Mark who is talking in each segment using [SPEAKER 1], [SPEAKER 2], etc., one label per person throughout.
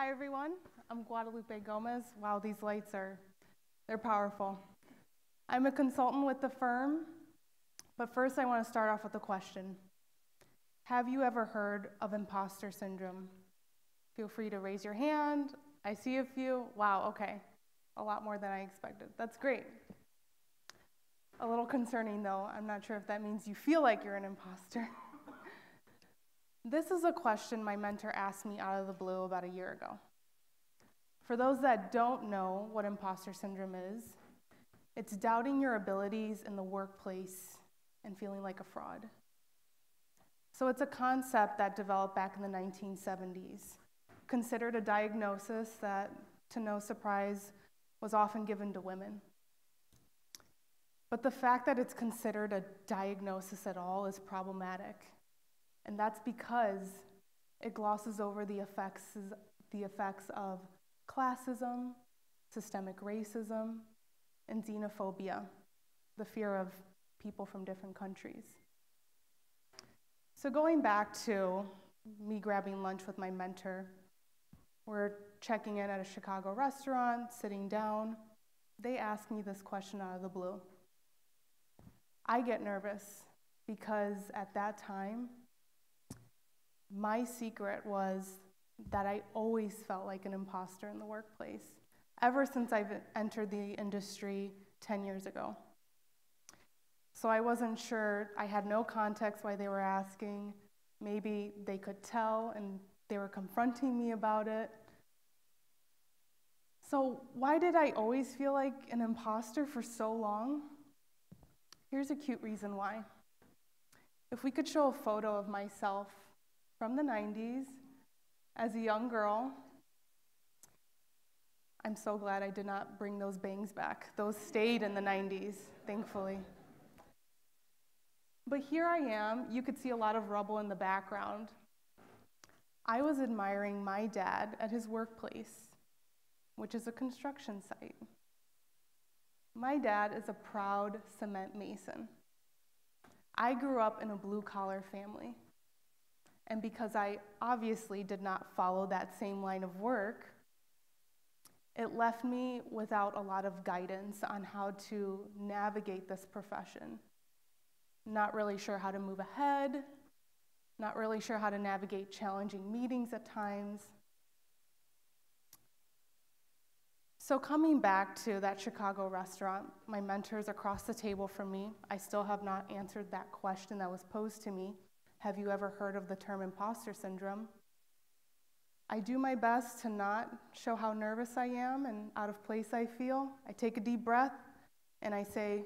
[SPEAKER 1] Hi everyone, I'm Guadalupe Gomez. Wow, these lights they're powerful. I'm a consultant with the firm, but first I want to start off with a question. Have you ever heard of imposter syndrome? Feel free to raise your hand. I see a few. Wow, okay. A lot more than I expected. That's great. A little concerning though. I'm not sure if that means you feel like you're an imposter. This is a question my mentor asked me out of the blue about a year ago. For those that don't know what imposter syndrome is, it's doubting your abilities in the workplace and feeling like a fraud. So it's a concept that developed back in the 1970s, considered a diagnosis that, to no surprise, was often given to women. But the fact that it's considered a diagnosis at all is problematic. And that's because it glosses over the effects of classism, systemic racism, and xenophobia, the fear of people from different countries. So going back to me grabbing lunch with my mentor, we're checking in at a Chicago restaurant, sitting down. They ask me this question out of the blue. I get nervous because at that time, my secret was that I always felt like an imposter in the workplace, ever since I've entered the industry 10 years ago. So I wasn't sure, I had no context why they were asking. Maybe they could tell and they were confronting me about it. So why did I always feel like an imposter for so long? Here's a cute reason why. If we could show a photo of myself from the 90s as a young girl, I'm so glad I did not bring those bangs back. Those stayed in the 90s, thankfully. But here I am. You could see a lot of rubble in the background. I was admiring my dad at his workplace, which is a construction site. My dad is a proud cement mason. I grew up in a blue-collar family. And because I obviously did not follow that same line of work, it left me without a lot of guidance on how to navigate this profession. Not really sure how to move ahead, not really sure how to navigate challenging meetings at times. So coming back to that Chicago restaurant, my mentor's across the table from me. I still have not answered that question that was posed to me. Have you ever heard of the term imposter syndrome? I do my best to not show how nervous I am and out of place I feel. I take a deep breath and I say,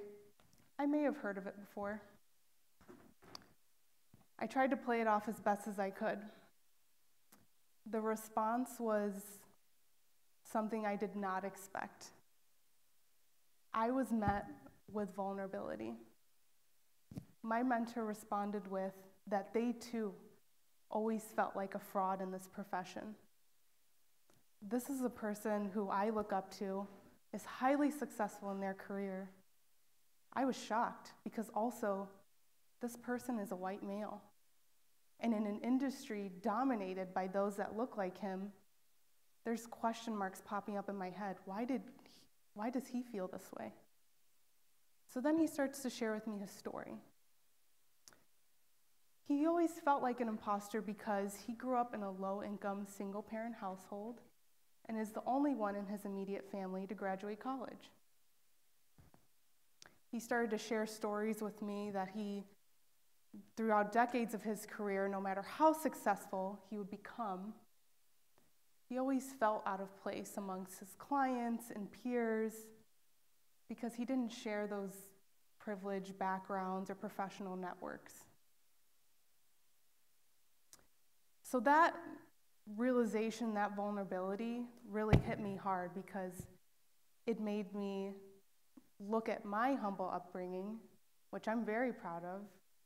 [SPEAKER 1] I may have heard of it before. I tried to play it off as best as I could. The response was something I did not expect. I was met with vulnerability. My mentor responded with that they too always felt like a fraud in this profession. This is a person who I look up to, is highly successful in their career. I was shocked because also this person is a white male. And in an industry dominated by those that look like him, there's question marks popping up in my head. Why does he feel this way? So then he starts to share with me his story. He always felt like an imposter because he grew up in a low-income, single-parent household and is the only one in his immediate family to graduate college. He started to share stories with me that throughout decades of his career, no matter how successful he would become, he always felt out of place amongst his clients and peers because he didn't share those privileged backgrounds or professional networks. So that realization, that vulnerability really hit me hard because it made me look at my humble upbringing, which I'm very proud of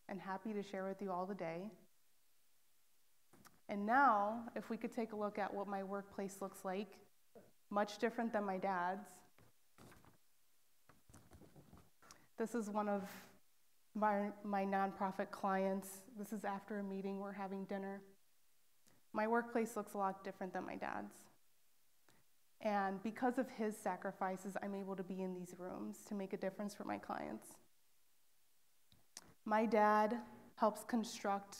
[SPEAKER 1] and happy to share with you all today. And now, if we could take a look at what my workplace looks like, much different than my dad's. This is one of my nonprofit clients. This is after a meeting, we're having dinner. My workplace looks a lot different than my dad's. And because of his sacrifices, I'm able to be in these rooms to make a difference for my clients. My dad helps construct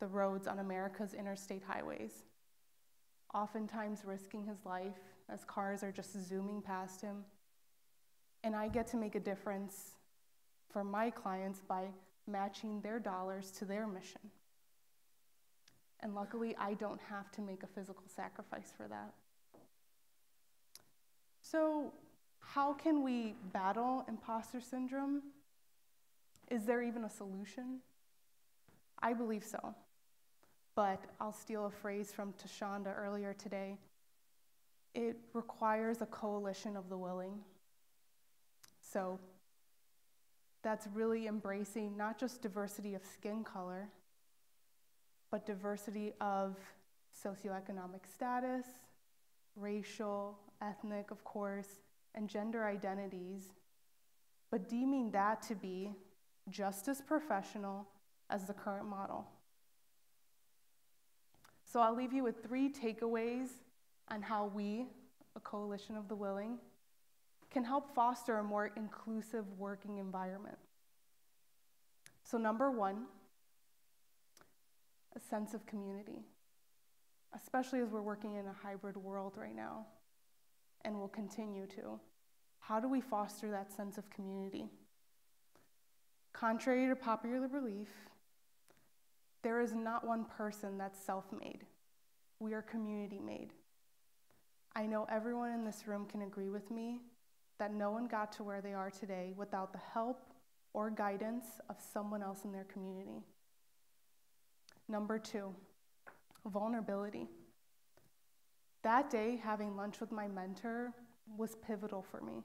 [SPEAKER 1] the roads on America's interstate highways, oftentimes risking his life as cars are just zooming past him. And I get to make a difference for my clients by matching their dollars to their mission. And luckily, I don't have to make a physical sacrifice for that. So, how can we battle imposter syndrome? Is there even a solution? I believe so. But I'll steal a phrase from Tashonda earlier today. It requires a coalition of the willing. So that's really embracing not just diversity of skin color, but diversity of socioeconomic status, racial, ethnic, of course, and gender identities, but deeming that to be just as professional as the current model. So I'll leave you with 3 takeaways on how we, a coalition of the willing, can help foster a more inclusive working environment. So number 1, a sense of community, especially as we're working in a hybrid world right now, and will continue to. How do we foster that sense of community? Contrary to popular belief, there is not one person that's self-made. We are community-made. I know everyone in this room can agree with me that no one got to where they are today without the help or guidance of someone else in their community. Number 2, vulnerability. That day, having lunch with my mentor was pivotal for me.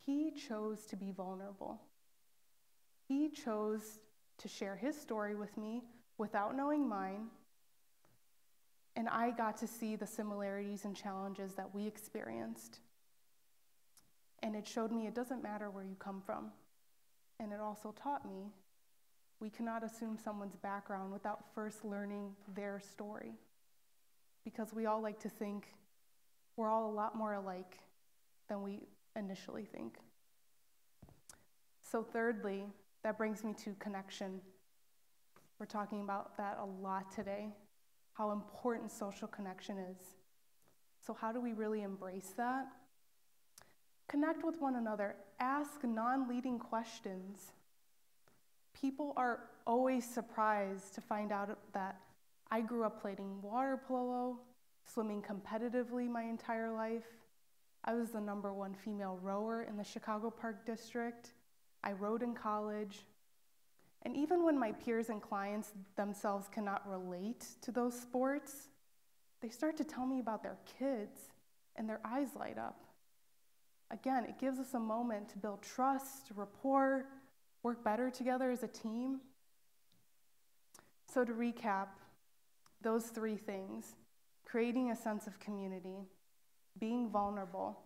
[SPEAKER 1] He chose to be vulnerable. He chose to share his story with me without knowing mine, and I got to see the similarities and challenges that we experienced. And it showed me it doesn't matter where you come from. And it also taught me we cannot assume someone's background without first learning their story. Because we all like to think we're all a lot more alike than we initially think. So thirdly, that brings me to connection. We're talking about that a lot today, how important social connection is. So how do we really embrace that? Connect with one another. Ask non-leading questions. People are always surprised to find out that I grew up playing water polo, swimming competitively my entire life. I was the #1 female rower in the Chicago Park District. I rowed in college. And even when my peers and clients themselves cannot relate to those sports, they start to tell me about their kids, and their eyes light up. Again, it gives us a moment to build trust, rapport, work better together as a team. So to recap, those 3 things: creating a sense of community, being vulnerable,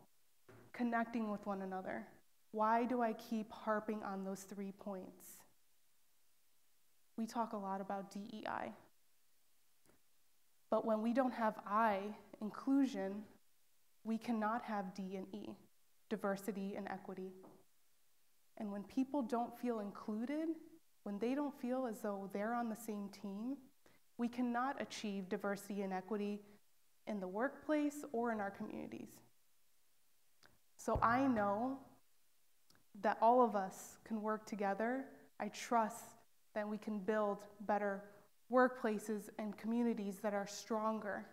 [SPEAKER 1] connecting with one another. Why do I keep harping on those 3 points? We talk a lot about DEI. But when we don't have I, inclusion, we cannot have D and E, diversity and equity. And when people don't feel included, when they don't feel as though they're on the same team, we cannot achieve diversity and equity in the workplace or in our communities. So I know that all of us can work together. I trust that we can build better workplaces and communities that are stronger.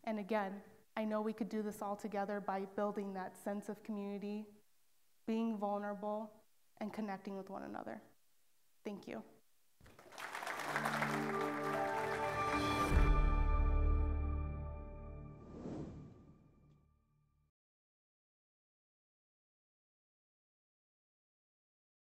[SPEAKER 1] And again, I know we could do this all together by building that sense of community, being vulnerable, and connecting with one another. Thank you.